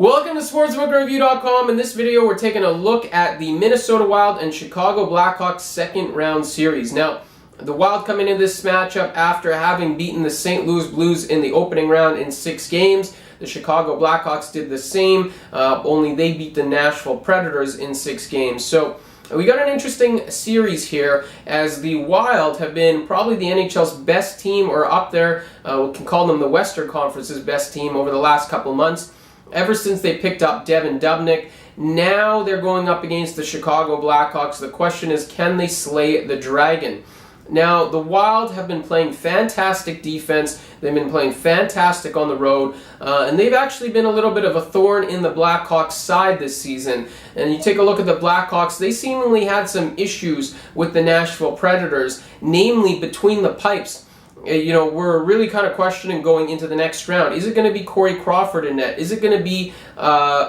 Welcome to sportsbookreview.com. In this video, we're taking a look at the Minnesota Wild and Chicago Blackhawks second round series. Now, the Wild come into this matchup after having beaten the St. Louis Blues in the opening round in 6 games. The Chicago Blackhawks did the same, only they beat the Nashville Predators in 6 games. So we got an interesting series here, as the Wild have been probably the NHL's best team, or up there, we can call them the Western Conference's best team over the last couple months. Ever since they picked up Devin Dubnyk, now they're going up against the Chicago Blackhawks. The question is, can they slay the Dragon? Now, the Wild have been playing fantastic defense. They've been playing fantastic on the road, and they've actually been a little bit of a thorn in the Blackhawks' side this season. And you take a look at the Blackhawks, they seemingly had some issues with the Nashville Predators, namely between the pipes. You know, we're really kind of questioning going into the next round. Is it going to be Corey Crawford in net? Is it going to be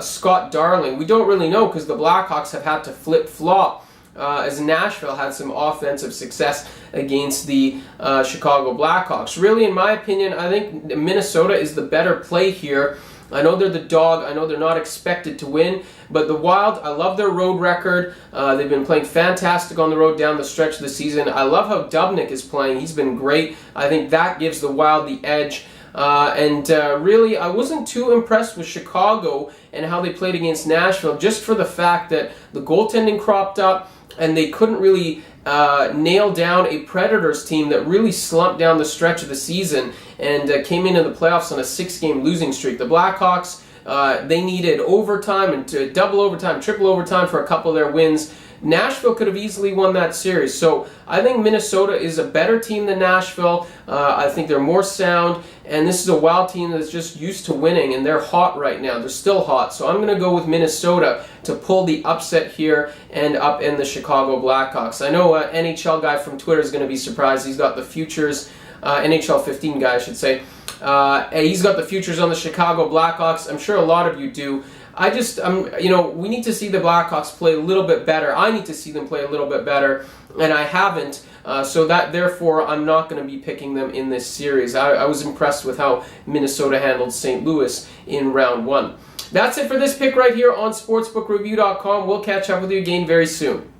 Scott Darling? We don't really know, because the Blackhawks have had to flip-flop as Nashville had some offensive success against the Chicago Blackhawks. Really, in my opinion, I think Minnesota is the better play here. I know they're the dog. I know they're not expected to win. But the Wild, I love their road record. They've been playing fantastic on the road down the stretch of the season. I love how Dubnyk is playing. He's been great. I think that gives the Wild the edge. Really, I wasn't too impressed with Chicago and how they played against Nashville, just for the fact that the goaltending cropped up and they couldn't really nail down a Predators team that really slumped down the stretch of the season and came into the playoffs on a 6-game losing streak. The Blackhawks, they needed overtime and double overtime, triple overtime for a couple of their wins. Nashville could have easily won that series. So I think Minnesota is a better team than Nashville. I think they're more sound, and this is a Wild team that's just used to winning, and they're hot right now. They're still hot. So I'm going to go with Minnesota to pull the upset here and upend the Chicago Blackhawks. I know an NHL guy from Twitter is going to be surprised. He's got the futures, NHL 15 guy, I should say. He's got the futures on the Chicago Blackhawks. I'm sure a lot of you do. We need to see the Blackhawks play a little bit better. I need to see them play a little bit better, and I haven't. So that, therefore, I'm not going to be picking them in this series. I was impressed with how Minnesota handled St. Louis in round 1. That's it for this pick right here on sportsbookreview.com. We'll catch up with you again very soon.